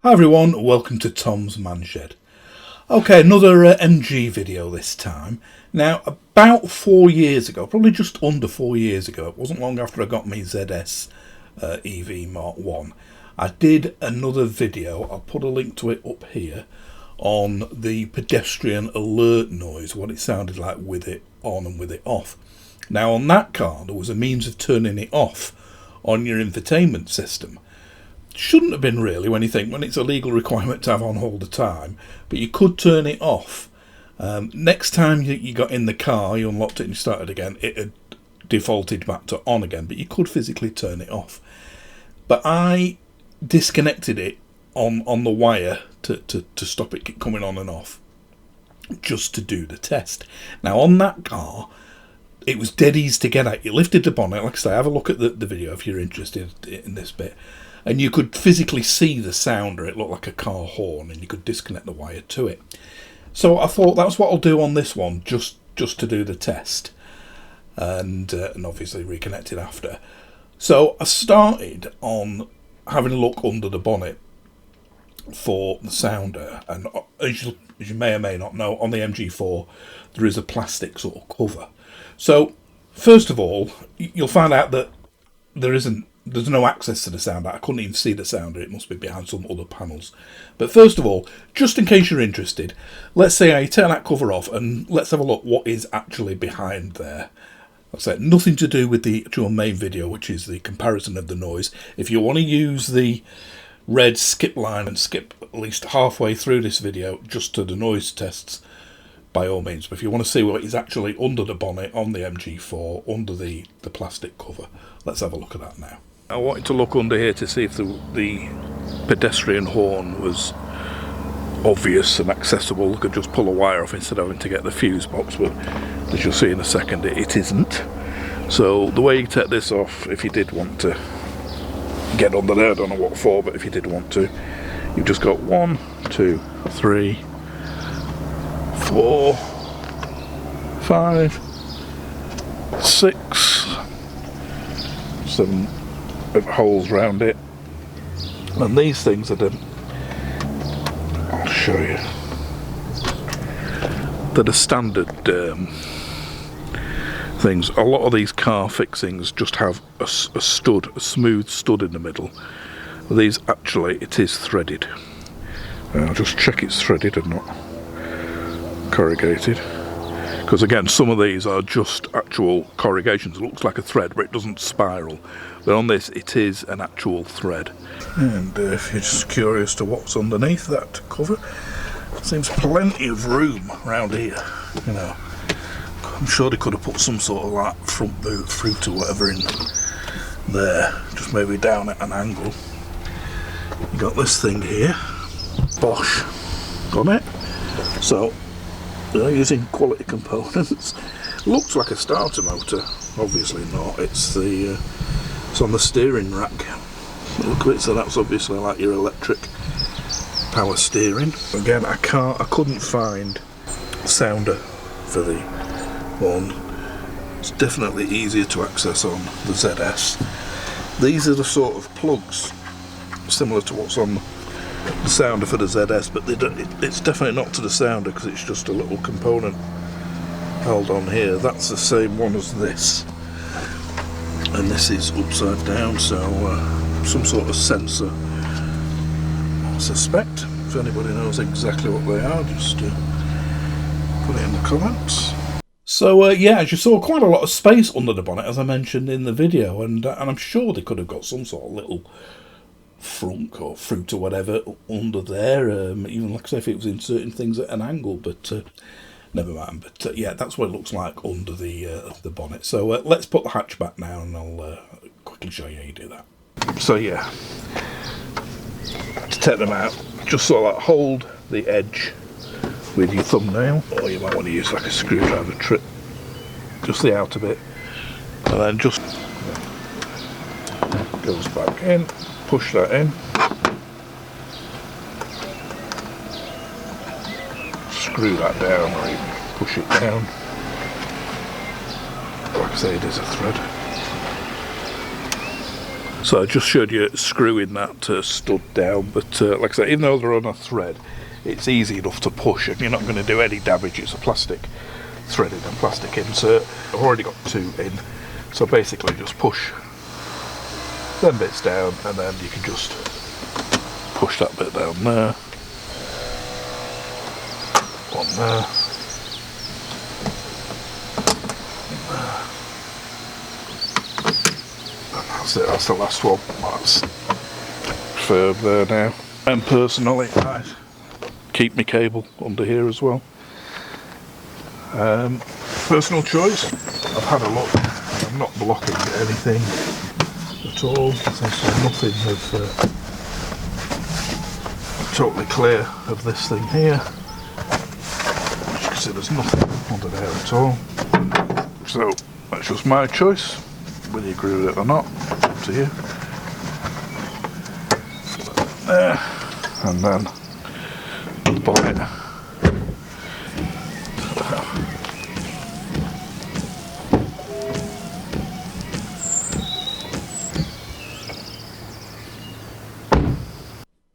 Hi everyone, welcome to Tom's Manshed. Okay, another MG video this time. Now, about 4 years ago, probably just under 4 years ago, it wasn't long after I got my ZS EV Mk1, I did another video. I'll put a link to it up here on the pedestrian alert noise, what it sounded like with it on and with it off. Now, on that car, there was a means of turning it off on your infotainment system. Shouldn't have been really when it's a legal requirement to have on all the time, but you could turn it off. Next time you got in the car, you unlocked it and you started again, it had defaulted back to on again, but you could physically turn it off. But I disconnected it on the wire to stop it coming on and off, just to do the test. Now on that car, it was dead easy to get at. You lifted the bonnet, like I say, have a look at the video if you're interested in this bit. And you could physically see the sounder. It looked like a car horn, and you could disconnect the wire to it. So I thought that's what I'll do on this one, just to do the test, and obviously reconnect it after. So I started on having a look under the bonnet for the sounder, and as you may or may not know, on the MG4 there is a plastic sort of cover. So first of all, you'll find out that there's no access to the sounder. I couldn't even see the sounder. It must be behind some other panels. But first of all, just in case you're interested, let's say I turn that cover off and let's have a look what is actually behind there. Like I said, nothing to do with the actual main video, which is the comparison of the noise. If you want to use the red skip line and skip at least halfway through this video just to the noise tests, by all means. But if you want to see what is actually under the bonnet on the MG4, under the plastic cover, let's have a look at that now. I wanted to look under here to see if the pedestrian horn was obvious and accessible. I could just pull a wire off instead of having to get the fuse box, but as you'll see in a second, it isn't. So the way you take this off, if you did want to get under there, I don't know what for, but if you did want to, you've just got 1, 2, 3, 4, 5, 6, 7 holes round it, and these things are I'll show you, they're the standard things. A lot of these car fixings just have a smooth stud in the middle. These actually, it is threaded. I'll just check it's threaded and not corrugated, because again, some of these are just actual corrugations. It looks like a thread, but it doesn't spiral. But on this, it is an actual thread. And if you're just curious to what's underneath that cover, seems plenty of room around here. You know, I'm sure they could have put some sort of like front boot fruit or whatever in there, just maybe down at an angle. You got this thing here, Bosch on it. So they're using quality components. Looks like a starter motor, obviously not. It's on the steering rack. Look at it, so that's obviously like your electric power steering. Again, I couldn't find sounder for the one. It's definitely easier to access on the ZS. These are the sort of plugs similar to what's on the sounder for the ZS, but it's definitely not to the sounder because it's just a little component held on here. That's the same one as this, and this is upside down, so some sort of sensor, I suspect. If anybody knows exactly what they are, just put it in the comments. So yeah, as you saw, quite a lot of space under the bonnet, as I mentioned in the video, and I'm sure they could have got some sort of little frunk or fruit or whatever under there, even like I say, if it was inserting things at an angle, but never mind. But yeah, that's what it looks like under the bonnet. So let's put the hatch back now, and I'll quickly show you how you do that. So yeah, to take them out, just sort of like hold the edge with your thumbnail, or you might want to use like a screwdriver trip, just the outer bit, and then just goes back in. Push that in, screw that down, or you can push it down. Like I say, it is a thread. So I just showed you screwing that stud down, but like I said, even though they're on a thread, it's easy enough to push and you're not going to do any damage. It's a plastic threaded and plastic insert. I've already got 2 in, so basically just push them bits down and then you can just push that bit down there, one there, and that's it, that's the last one. That's firm there now. And personally, I keep my cable under here as well. Personal choice, I've had a look, I'm not blocking anything at all, there's nothing of totally clear of this thing here. As you can see, there's nothing under there at all. So that's just my choice, whether you agree with it or not, up to you. There, and then the bonnet.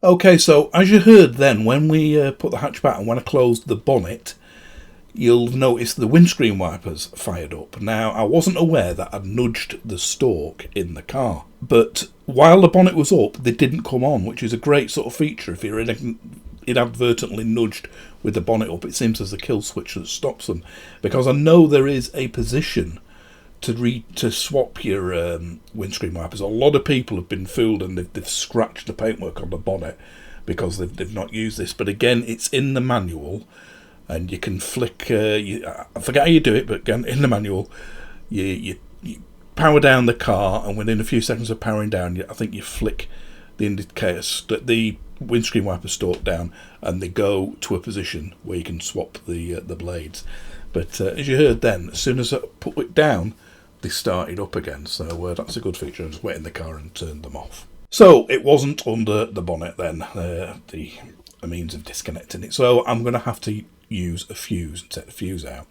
Okay, so as you heard then, when we put the hatch back and when I closed the bonnet, you'll notice the windscreen wipers fired up. Now, I wasn't aware that I'd nudged the stalk in the car, but while the bonnet was up, they didn't come on, which is a great sort of feature. If you're inadvertently nudged with the bonnet up, it seems there's a kill switch that stops them, because I know there is a position to swap your windscreen wipers. A lot of people have been fooled and they've scratched the paintwork on the bonnet because they've not used this. But again, it's in the manual, and you can flick. I forget how you do it, but again, in the manual, you power down the car, and within a few seconds of powering down, I think you flick the indicator, the windscreen wiper stalk down, and they go to a position where you can swap the blades. But as you heard then, as soon as I put it down, they started up again, so that's a good feature. I just went in the car and turned them off. So it wasn't under the bonnet then, a means of disconnecting it. So I'm going to have to use a fuse and take the fuse out.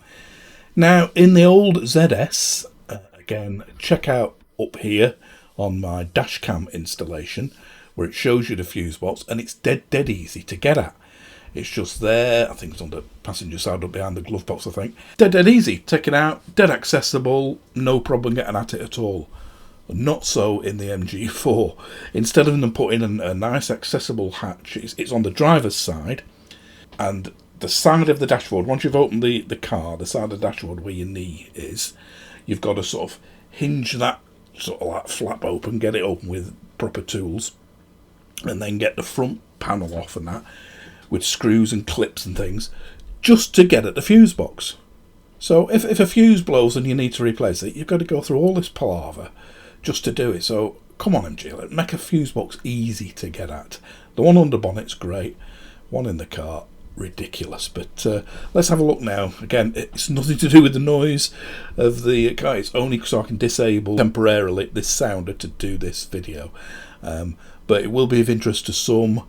Now in the old ZS, again, check out up here on my dash cam installation where it shows you the fuse box, and it's dead easy to get at. It's just there. I think it's on the passenger side up behind the glove box, I think. Dead easy. Take it out. Dead accessible. No problem getting at it at all. Not so in the MG4. Instead of them putting a nice accessible hatch, it's on the driver's side. And the side of the dashboard, once you've opened the car, the side of the dashboard where your knee is, you've got to sort of hinge that sort of like flap open, get it open with proper tools, and then get the front panel off and that, with screws and clips and things, just to get at the fuse box. So if a fuse blows and you need to replace it, you've got to go through all this palaver just to do it. So come on, MG, make a fuse box easy to get at. The one under bonnet's great, one in the car, ridiculous. But let's have a look now. Again, it's nothing to do with the noise of the car, it's only so I can disable temporarily this sounder to do this video. But it will be of interest to some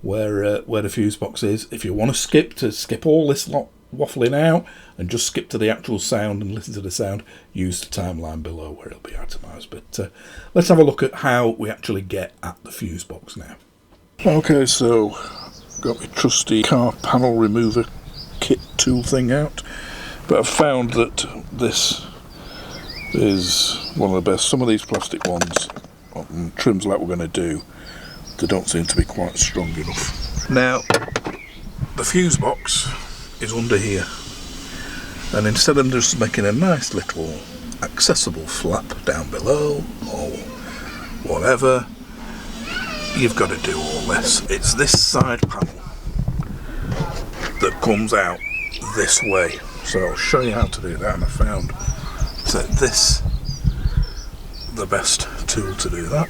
where the fuse box is. If you want to skip all this lot waffling out and just skip to the actual sound and listen to the sound, use the timeline below where it'll be itemised. But let's have a look at how we actually get at the fuse box now. Okay, so got my trusty car panel remover kit tool thing out, but I've found that this is one of the best. Some of these plastic ones on trims like we're going to do, they don't seem to be quite strong enough. Now the fuse box is under here, and instead of just making a nice little accessible flap down below or whatever, you've got to do all this. It's this side panel that comes out this way, so I'll show you how to do that. And I found that this the best tool to do that.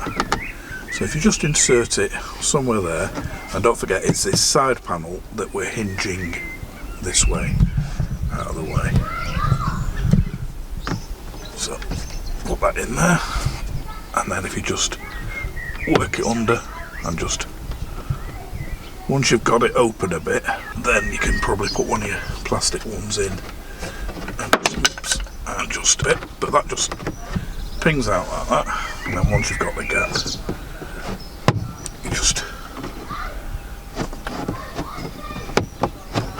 So if you just insert it somewhere there, and don't forget it's this side panel that we're hinging this way, out of the way. So put that in there, and then if you just work it under and just, once you've got it open a bit, then you can probably put one of your plastic ones in and just a bit, but that just pings out like that. And then once you've got the gap, you just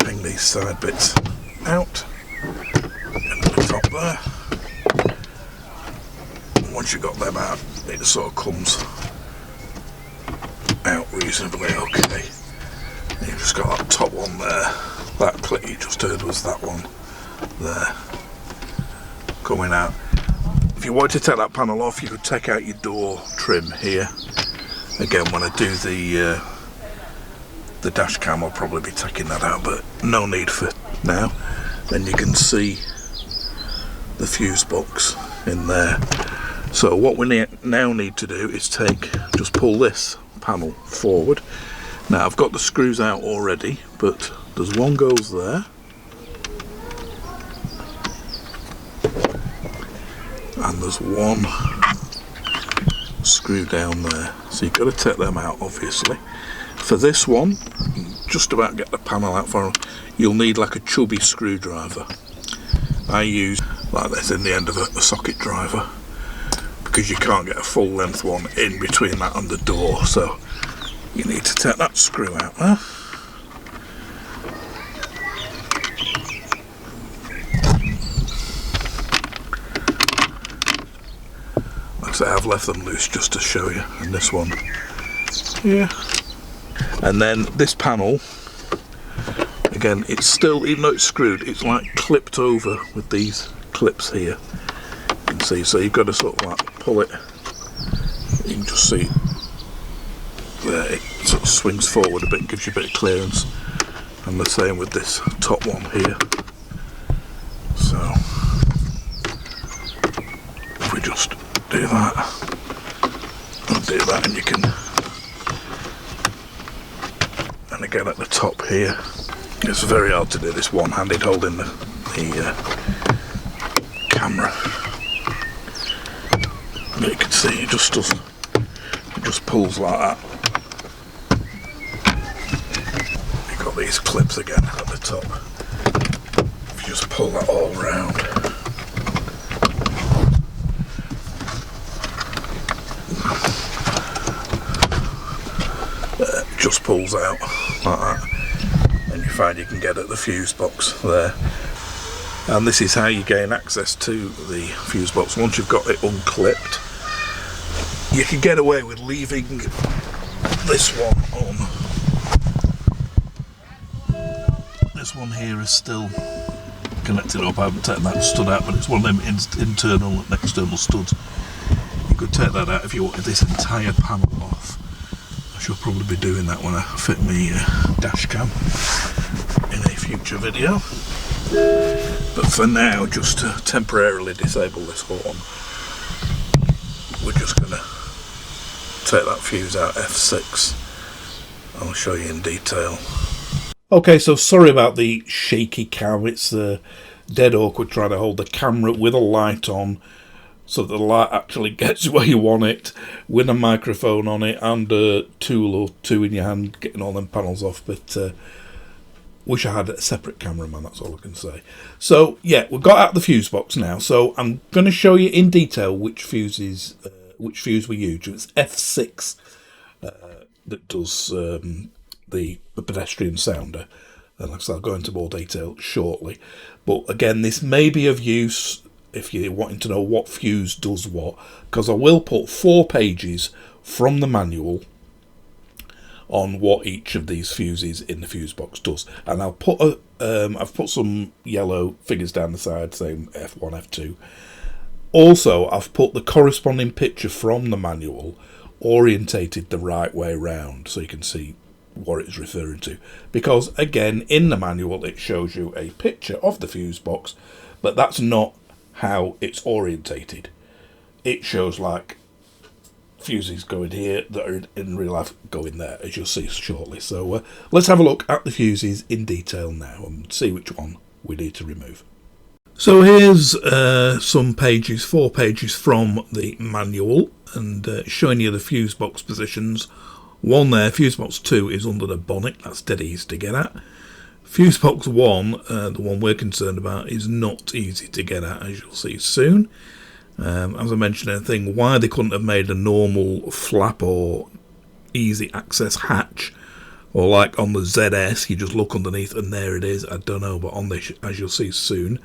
ping these side bits out into the top there. And once you've got them out, it sort of comes out reasonably okay. And you've just got that top one there. That clip you just heard was that one there coming out. If you wanted to take that panel off, you could take out your door trim here. Again, when I do the dash cam, I'll probably be taking that out, but no need for now. Then you can see the fuse box in there. So what we now need to do is just pull this panel forward. Now I've got the screws out already, but there's one goes there. And there's one screw down there, so you've got to take them out obviously. For this one, just about get the panel out for them, you'll need like a chubby screwdriver. I use like this in the end of a socket driver, because you can't get a full length one in between that and the door, so you need to take that screw out there. I've left them loose just to show you, and this one here. And then this panel, again, it's still, even though it's screwed, it's like clipped over with these clips here. You can see, so you've got to sort of like pull it. You can just see there, it sort of swings forward a bit, gives you a bit of clearance. And the same with this top one here. So if we just do that, and do that, and you can, and again at the top here, it's very hard to do this one-handed holding the camera. But you can see it just doesn't, it just pulls like that. You've got these clips again at the top. If you just pull that all round, just pulls out like that, and you find you can get at the fuse box there. And this is how you gain access to the fuse box. Once you've got it unclipped, you can get away with leaving this one on. This one here is still connected up. I haven't taken that stud out, but it's one of them internal and external studs. You could take that out if you wanted this entire panel off. I shall probably be doing that when I fit me dash cam in a future video. But for now, just to temporarily disable this horn, we're just going to take that fuse out, F6. I'll show you in detail. Okay, so sorry about the shaky cam. It's dead awkward trying to hold the camera with a light on, so that the light actually gets where you want it, with a microphone on it and a tool or two in your hand, getting all them panels off. But wish I had a separate cameraman, that's all I can say. So yeah, we've got out the fuse box now, so I'm going to show you in detail which fuse we use. It's F6 that does the pedestrian sounder, and like I said, I'll go into more detail shortly. But again, this may be of use if you're wanting to know what fuse does what, because I will put 4 pages from the manual on what each of these fuses in the fuse box does, and I'll put I've put some yellow figures down the side saying F1, F2. Also, I've put the corresponding picture from the manual orientated the right way round, so you can see what it's referring to. Because again, in the manual it shows you a picture of the fuse box, but that's not how it's orientated. It shows like fuses going here that are in real life going there, as you'll see shortly. So let's have a look at the fuses in detail now and see which one we need to remove. So here's some pages, 4 pages from the manual, and showing you the fuse box positions. One there, fuse box 2 is under the bonnet, that's dead easy to get at. Fuse box 1, the one we're concerned about, is not easy to get at, as you'll see soon. As I mentioned, I think why they couldn't have made a normal flap or easy access hatch, or like on the ZS, you just look underneath and there it is. I don't know, but on this, as you'll see soon,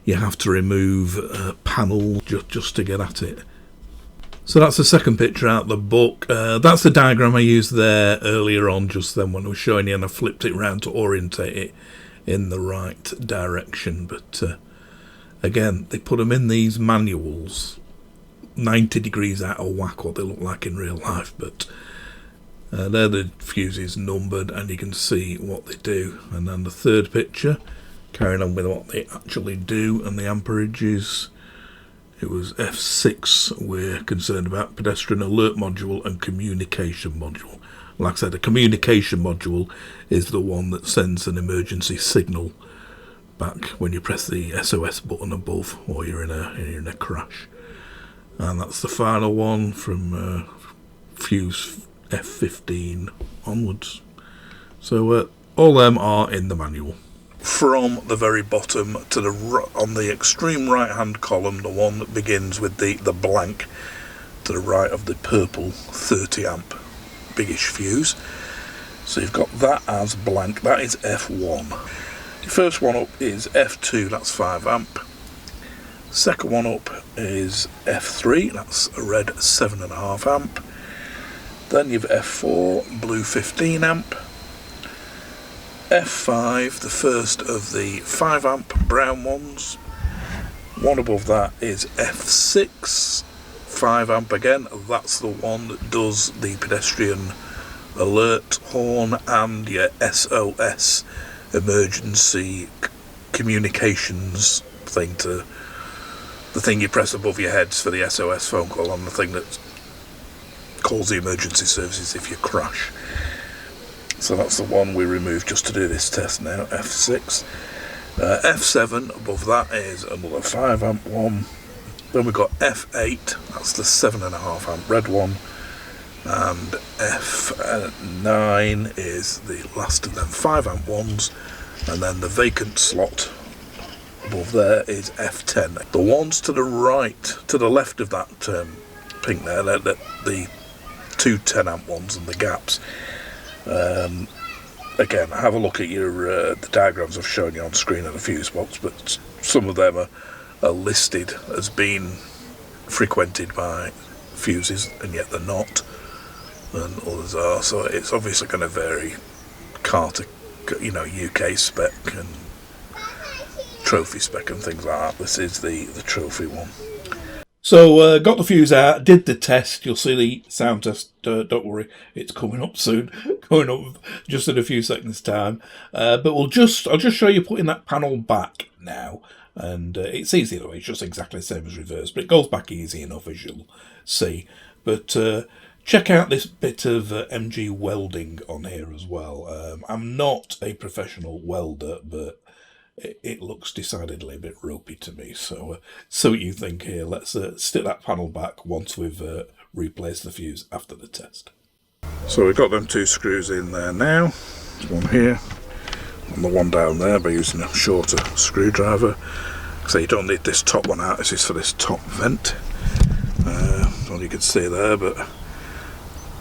you have to remove a panel just to get at it. So that's the second picture out of the book. That's the diagram I used there earlier on, just then when I was showing you, and I flipped it around to orientate it in the right direction. But again, they put them in these manuals 90 degrees out of whack what they look like in real life, but they're the fuses numbered and you can see what they do. And then the third picture, carrying on with what they actually do and the amperages. It was F6 we're concerned about, pedestrian alert module and communication module. Like I said, a communication module is the one that sends an emergency signal back when you press the SOS button above or you're in a crash. And that's the final one from fuse F15 onwards. So all them are in the manual. From the very bottom to the on the extreme right hand column, the one that begins with the blank to the right of the purple 30 amp biggish fuse. So you've got that as blank, that is F1. The first one up is F2, that's 5 amp. Second one up is F3, that's a red 7.5 amp. Then you've F4, blue 15 amp. F5, the first of the 5 amp brown ones. One above that is F6, 5 amp again. That's the one that does the pedestrian alert horn and your SOS emergency communications thing, to the thing you press above your heads for the SOS phone call, and the thing that calls the emergency services if you crash. So that's the one we removed just to do this test now, F6. F7 above that is another 5 amp one. Then we've got F8, that's the 7.5 amp red one. And F9 is the last of them 5 amp ones. And then the vacant slot above there is F10. The ones to the right, to the left of that pink there, the two 10 amp ones and the gaps. Again, have a look at your the diagrams I've shown you on screen and the fuse box, but some of them are listed as being frequented by fuses and yet they're not, and others are, so it's obviously going to vary car to, you know, UK spec and trophy spec and things like that. This is the trophy one. So got the fuse out, did the test. You'll see the sound test, don't worry, it's coming up soon, coming up just in a few seconds time. But I'll just show you putting that panel back now, and it's easy though, it's just exactly the same as reverse, but it goes back easy enough, as you'll see. But check out this bit of MG welding on here as well. I'm not a professional welder, but it looks decidedly a bit ropey to me, so what you think here. Let's stick that panel back once we've replaced the fuse after the test. So we've got them two screws in there now. There's one here and the one down there by using a shorter screwdriver. So you don't need this top one out, this is for this top vent. Well, you can see there, but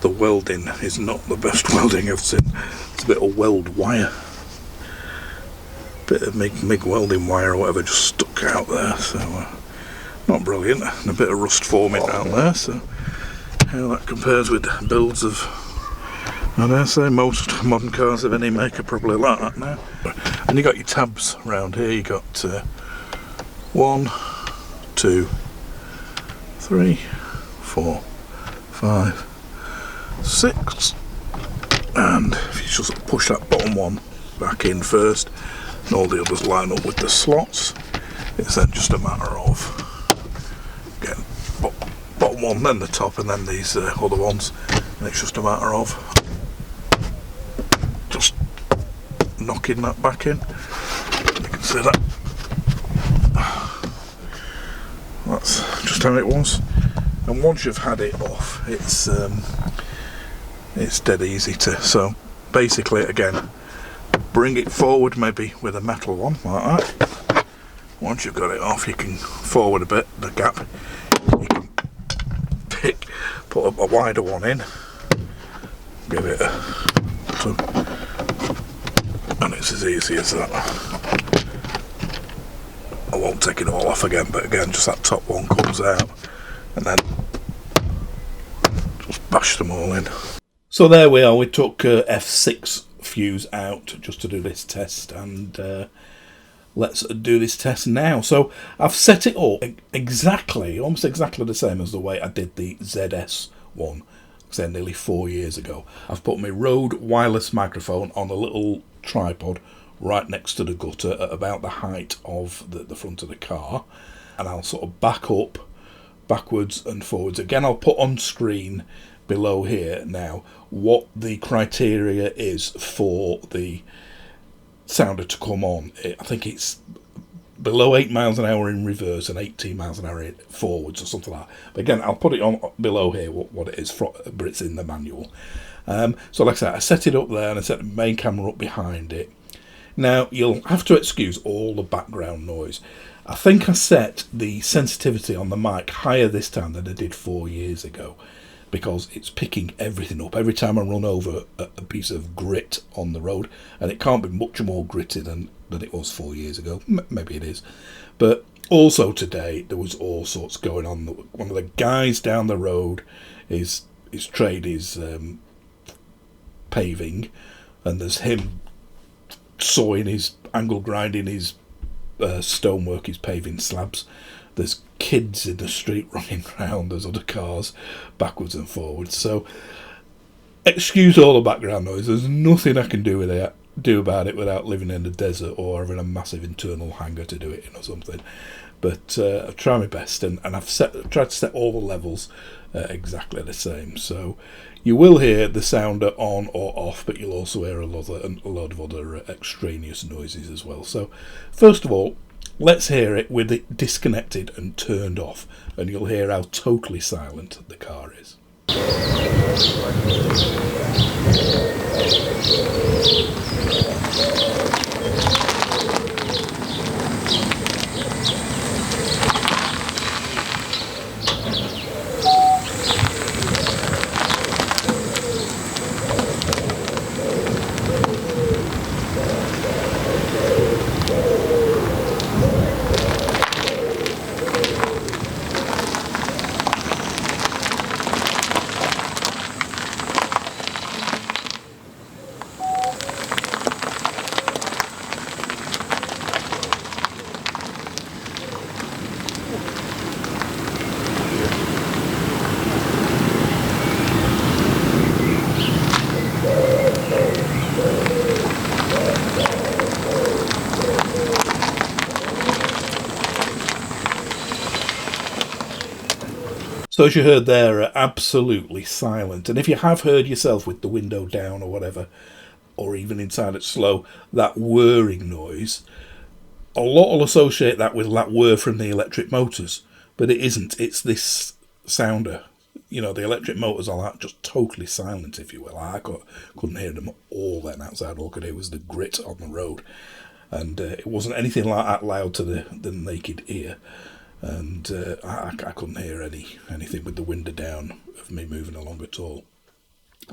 the welding is not the best welding I've seen. It's a bit of weld wire. Bit of MIG welding wire or whatever just stuck out there, so not brilliant, and a bit of rust forming down there. So how that compares with builds of, I dare say, most modern cars of any maker probably like that now. And you got your tabs around here. You got 1, 2, 3, 4, 5, 6, and if you just push that bottom one back in first, and all the others line up with the slots, it's then just a matter of getting bottom one, then the top, and then these other ones, and it's just a matter of just knocking that back in. You can see that. That's just how it was, and once you've had it off, it's dead easy to. So basically, again, bring it forward maybe with a metal one like that. Once you've got it off, you can forward a bit, the gap, put a wider one in, give it a tug, and it's as easy as that. I won't take it all off again, but again, just that top one comes out, and then just bash them all in. So there we are, we took F6 fuse out just to do this test, and let's do this test now. So I've set it up exactly, almost exactly the same as the way I did the ZS one, say nearly 4 years ago. I've put my Rode wireless microphone on a little tripod right next to the gutter at about the height of the front of the car, and I'll sort of back up backwards and forwards. Again, I'll put on screen below here now what the criteria is for the sounder to come on. I think it's below 8 miles an hour in reverse and 18 miles an hour forwards or something like that. But again, I'll put it on below here what it is, but it's in the manual. So like I said, I set it up there and I set the main camera up behind it. Now you'll have to excuse all the background noise. I think I set the sensitivity on the mic higher this time than I did 4 years ago, because it's picking everything up every time I run over a piece of grit on the road, and it can't be much more gritty than it was 4 years ago. Maybe it is, but also today there was all sorts going on. One of the guys down the road, his trade is paving, and there's him sawing his angle grinding his stonework, his paving slabs. There's kids in the street running around, there's other cars backwards and forwards. So excuse all the background noise. There's nothing I can do about it without living in the desert or having a massive internal hangar to do it in or something. But I've tried my best, and I've tried to set all the levels exactly the same. So you will hear the sounder on or off, but you'll also hear a lot of other extraneous noises as well. So first of all, let's hear it with it disconnected and turned off, and you'll hear how totally silent the car is. So as you heard there, absolutely silent. And if you have heard yourself with the window down or whatever, or even inside it's slow, that whirring noise, a lot will associate that with that whir from the electric motors, but it isn't. It's this sounder. You know, the electric motors are that just totally silent, if you will. I couldn't hear them all then outside. All I could hear was the grit on the road, and it wasn't anything like that loud to the naked ear. And I couldn't hear anything with the window down of me moving along at all.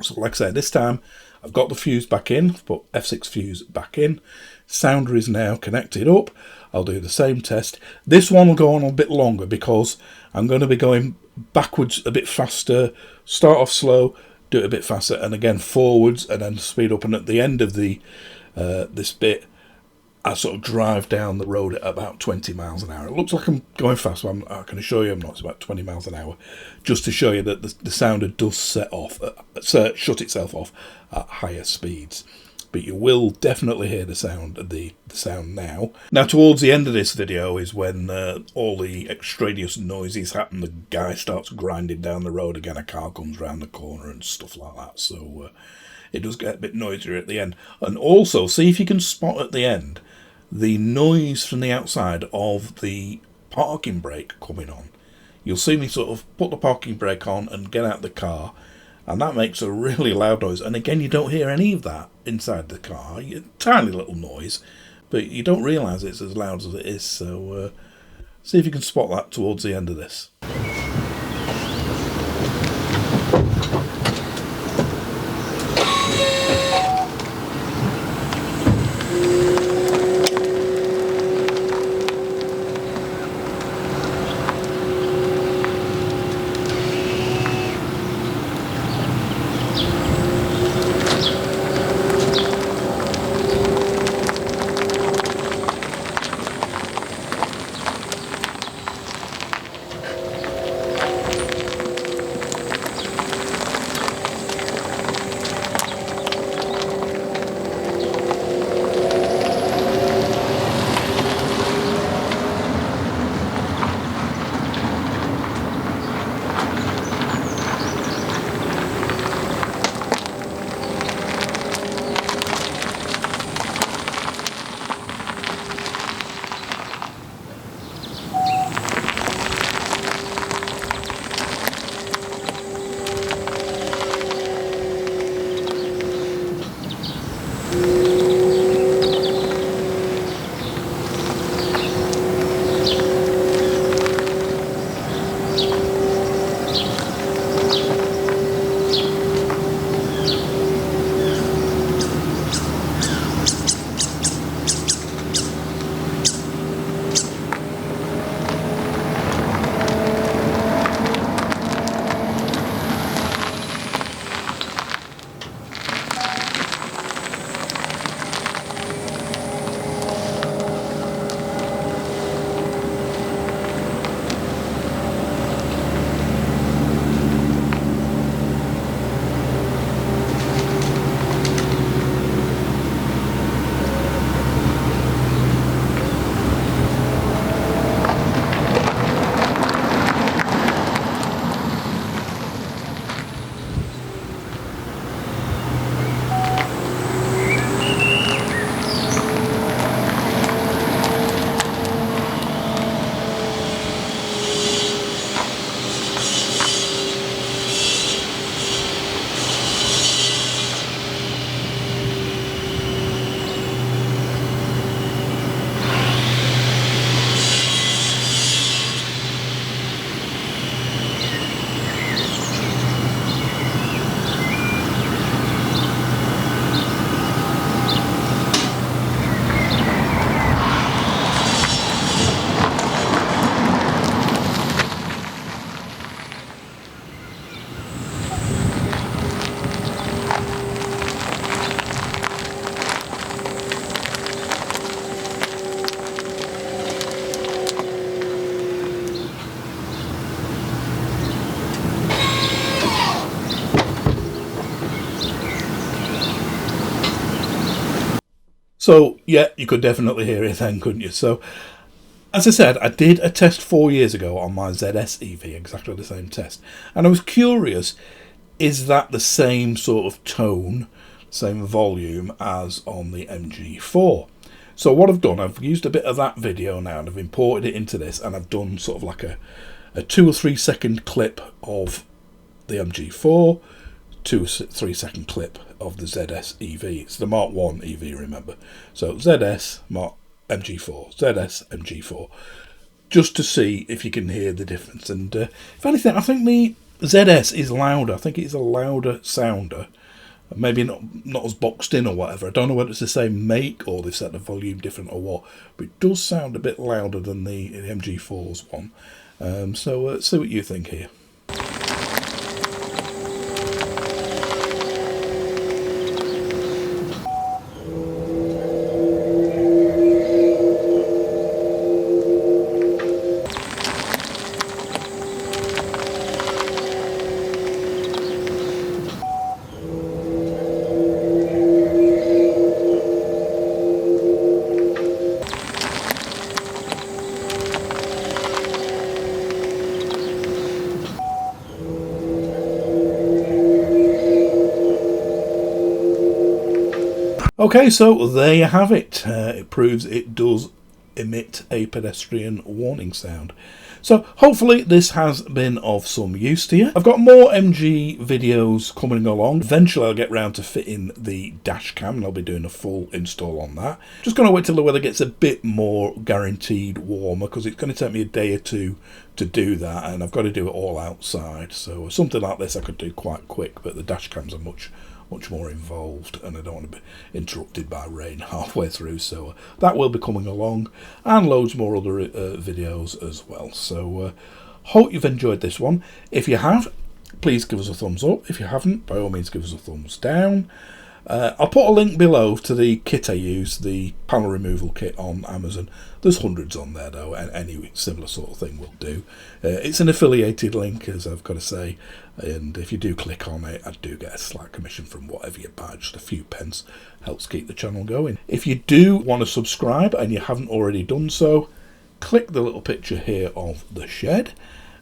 So like I said, this time I've got the fuse back in, put F6 fuse back in. Sounder is now connected up. I'll do the same test. This one will go on a bit longer because I'm going to be going backwards a bit faster, start off slow, do it a bit faster, and again forwards, and then speed up. And at the end of the this bit, I sort of drive down the road at about 20 miles an hour. It looks like I'm going fast, but I can assure you I'm not. It's about 20 miles an hour, just to show you that the sounder does shut itself off at higher speeds. But you will definitely hear the sound now. Now, towards the end of this video is when all the extraneous noises happen. The guy starts grinding down the road again. A car comes round the corner and stuff like that. So it does get a bit noisier at the end. And also, see if you can spot at the end the noise from the outside of the parking brake coming on. You'll see me sort of put the parking brake on and get out the car, and that makes a really loud noise. And again, you don't hear any of that inside the car. Tiny little noise, but you don't realise it's as loud as it is. So see if you can spot that towards the end of this. So yeah, you could definitely hear it then, couldn't you? So as I said, I did a test 4 years ago on my ZS EV, exactly the same test, and I was curious, is that the same sort of tone, same volume as on the MG4? So what I've done, I've used a bit of that video now and I've imported it into this, and I've done sort of like a 2 or 3 second clip of the MG4, 2 or 3 second clip of the ZS EV. It's the Mk1 EV, remember. So ZS MG4, ZS MG4, just to see if you can hear the difference. And if anything, I think the ZS is louder. I think it's a louder sounder. Maybe not as boxed in or whatever. I don't know whether it's the same make or they've set the volume different or what, but it does sound a bit louder than the MG4's one. So see what you think here. Okay, so there you have it. It proves it does emit a pedestrian warning sound. So hopefully this has been of some use to you. I've got more MG videos coming along. Eventually I'll get round to fitting the dash cam and I'll be doing a full install on that. Just going to wait till the weather gets a bit more guaranteed warmer, because it's going to take me a day or two to do that, and I've got to do it all outside. So something like this I could do quite quick, but the dash cams are much more involved and I don't want to be interrupted by rain halfway through. So that will be coming along, and loads more other videos as well. So hope you've enjoyed this one. If you have, please give us a thumbs up. If you haven't, by all means give us a thumbs down. I'll put a link below to the kit I use, the panel removal kit on Amazon. There's hundreds on there though, and any similar sort of thing will do. It's an affiliated link, as I've got to say, and if you do click on it, I do get a slight commission from whatever you buy. Just a few pence helps keep the channel going. If you do want to subscribe and you haven't already done so, click the little picture here of the shed,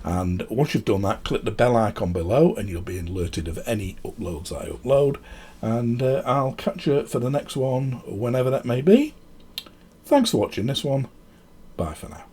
and once you've done that, click the bell icon below and you'll be alerted of any uploads I upload. And I'll catch you for the next one, whenever that may be. Thanks for watching this one. Bye for now.